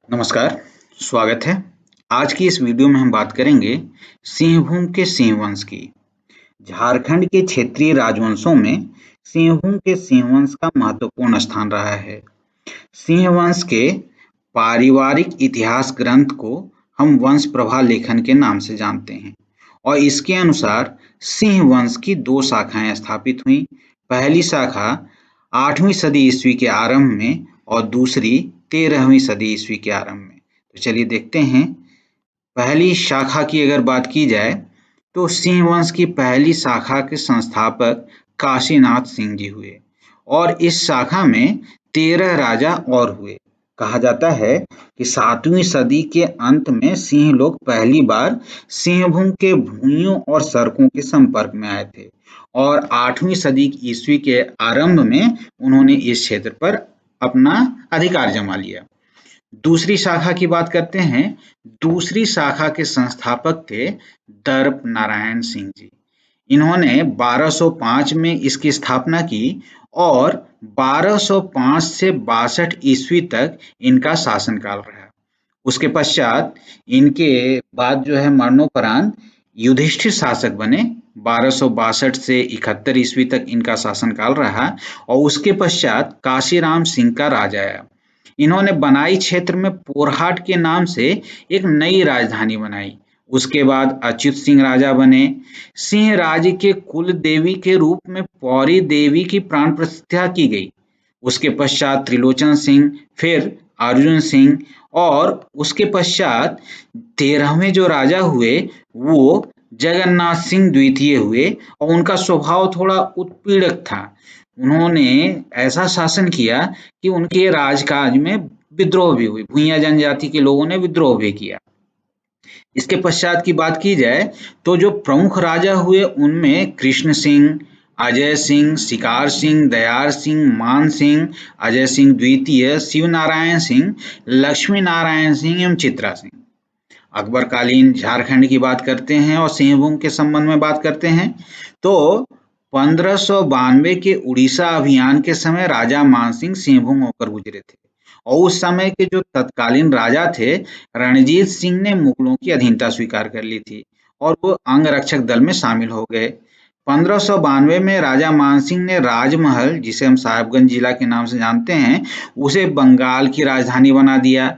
नमस्कार, स्वागत है। आज की इस वीडियो में हम बात करेंगे सिंहभूम के सिंह वंश की। झारखंड के क्षेत्रीय राजवंशों में सिंहभूम के सिंह वंश का महत्वपूर्ण स्थान रहा है। सिंह वंश के पारिवारिक इतिहास ग्रंथ को हम वंश प्रभा लेखन के नाम से जानते हैं और इसके अनुसार सिंह वंश की दो शाखाएं स्थापित हुई। पहली शाखा 8वीं सदी ईस्वी के आरंभ में और दूसरी 13वीं सदी ईस्वी के आरंभ में। तो चलिए देखते हैं। पहली शाखा की अगर बात की जाए तो सिंह वंश की पहली शाखा के संस्थापक काशीनाथ सिंह जी हुए और इस शाखा में 13 राजा और हुए। कहा जाता है कि 7वीं सदी के अंत में सिंह लोग पहली बार सिंहभूम के भूइयों और सड़कों के संपर्क में आए थे और 8वीं सदी ईस्वी के आरंभ में उन्होंने इस क्षेत्र पर अपना अधिकार जमा लिया। दूसरी शाखा की बात करते हैं। दूसरी शाखा के संस्थापक थे दर्प नारायण सिंह जी। इन्होंने 1205 में इसकी स्थापना की और 1205 से 62 ईस्वी तक इनका शासनकाल रहा। उसके पश्चात इनके बाद जो है मरणोपरांत युधिष्ठिर शासक बने। 1262 से 71 ईस्वी तक इनका शासनकाल रहा और उसके पश्चात काशीराम सिंह का राज आया। इन्होंने बनाई क्षेत्र में पोरहाट के नाम से एक नई राजधानी बनाई। उसके बाद अच्युत सिंह राजा बने। सिंह राज्य के कुल देवी के रूप में पौरी देवी की प्राण प्रतिष्ठा की गई। उसके पश्चात त्रिलोचन सिंह, फिर अर्जुन सिंह और उसके पश्चात 13वें जो राजा हुए वो जगन्नाथ सिंह द्वितीय हुए और उनका स्वभाव थोड़ा उत्पीड़क था। उन्होंने ऐसा शासन किया कि उनके राजकाज में विद्रोह भी हुई। भूइयां जनजाति के लोगों ने विद्रोह भी किया। इसके पश्चात की बात की जाए तो जो प्रमुख राजा हुए उनमें कृष्ण सिंह, अजय सिंह, शिकार सिंह, दयार सिंह, मान सिंह, अजय सिंह द्वितीय, शिव नारायण सिंह, लक्ष्मी नारायण सिंह एवं चित्रा सिंह। अकबरकालीन झारखंड की बात करते हैं और सिंहभूम के संबंध में बात करते हैं तो 1592 के उड़ीसा अभियान के समय राजा मानसिंह सिंहभूम होकर गुजरे थे और उस समय के जो तत्कालीन राजा थे रणजीत सिंह ने मुगलों की अधीनता स्वीकार कर ली थी और वो अंगरक्षक दल में शामिल हो गए। 1592 में राजा मानसिंह ने राजमहल, जिसे हम साहिबगंज जिला के नाम से जानते हैं, उसे बंगाल की राजधानी बना दिया।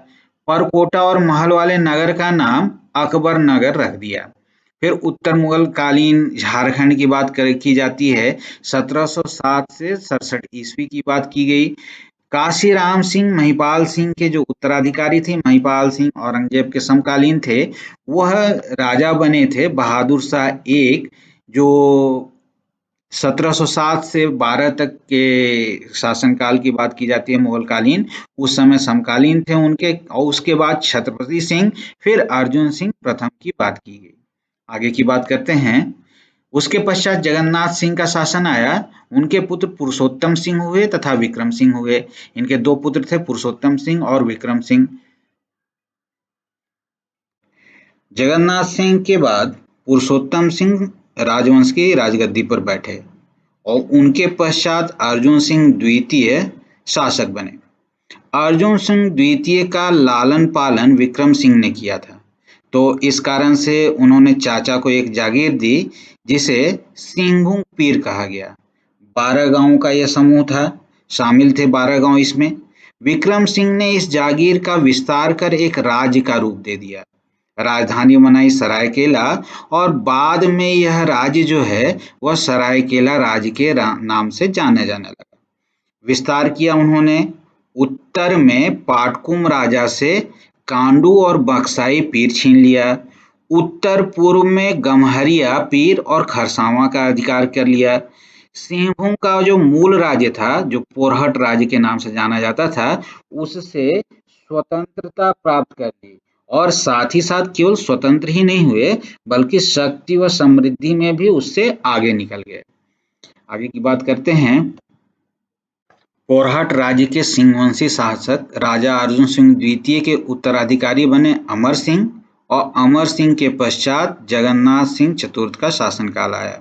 परकोटा और महल वाले नगर का नाम अकबर नगर रख दिया। फिर उत्तर मुगल कालीन झारखंड की बात की जाती है। 1707 से 67 ईस्वी की बात की गई। काशीराम सिंह महिपाल सिंह के जो उत्तराधिकारी थे, महिपाल सिंह औरंगजेब के समकालीन थे, वह राजा बने थे बहादुर शाह एक, जो 1707 से 12 तक के शासनकाल की बात की जाती है मुगल कालीन, उस समय समकालीन थे उनके। और उसके बाद छत्रपति सिंह, फिर अर्जुन सिंह प्रथम की बात की गई। आगे की बात करते हैं। उसके पश्चात जगन्नाथ सिंह का शासन आया। उनके पुत्र पुरुषोत्तम सिंह हुए तथा विक्रम सिंह हुए। इनके दो पुत्र थे, पुरुषोत्तम सिंह और विक्रम सिंह। जगन्नाथ सिंह के बाद पुरुषोत्तम सिंह राजवंश की राजगद्दी पर बैठे और उनके पश्चात अर्जुन सिंह द्वितीय शासक बने। अर्जुन सिंह द्वितीय का लालन पालन विक्रम सिंह ने किया था, तो इस कारण से उन्होंने चाचा को एक जागीर दी जिसे सिंहभूम पीर कहा गया। 12 गांवों का यह समूह था, शामिल थे 12 गांव इसमें। विक्रम सिंह ने इस जागीर का विस्तार कर एक राज्य का रूप दे दिया। राजधानी बनाई सरायकेला और बाद में यह राज्य जो है वह सरायकेला राज्य के नाम से जाने जाने लगा। विस्तार किया उन्होंने। उत्तर में पाटकुम राजा से कांडू और बक्साई पीर छीन लिया। उत्तर पूर्व में गम्हरिया पीर और खरसावां का अधिकार कर लिया। सिंहभूम का जो मूल राज्य था, जो पोरहट राज्य के नाम से जाना जाता था, उससे स्वतंत्रता प्राप्त कर ली और साथ ही साथ केवल स्वतंत्र ही नहीं हुए बल्कि शक्ति व समृद्धि में भी उससे आगे निकल गए। आगे की बात करते हैं। पोरहट राज्य के सिंहवंशी शासक राजा अर्जुन सिंह द्वितीय के उत्तराधिकारी बने अमर सिंह और अमर सिंह के पश्चात जगन्नाथ सिंह चतुर्थ का शासनकाल आया।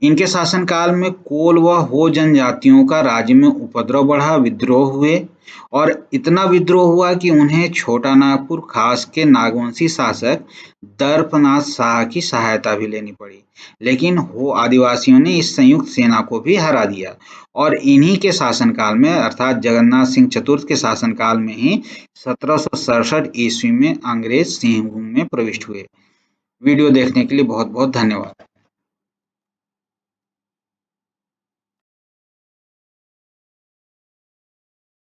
इनके शासनकाल में कोल व हो जनजातियों का राज्य में उपद्रव बढ़ा, विद्रोह हुए और इतना विद्रोह हुआ कि उन्हें छोटा नागपुर खास के नागवंशी शासक दर्पनाथ शाह की सहायता भी लेनी पड़ी। लेकिन हो आदिवासियों ने इस संयुक्त सेना को भी हरा दिया और इन्हीं के शासनकाल में अर्थात जगन्नाथ सिंह चतुर्थ के शासनकाल में ही 1767 ईस्वी में अंग्रेज सिंहभूम में प्रविष्ट हुए। वीडियो देखने के लिए बहुत बहुत धन्यवाद।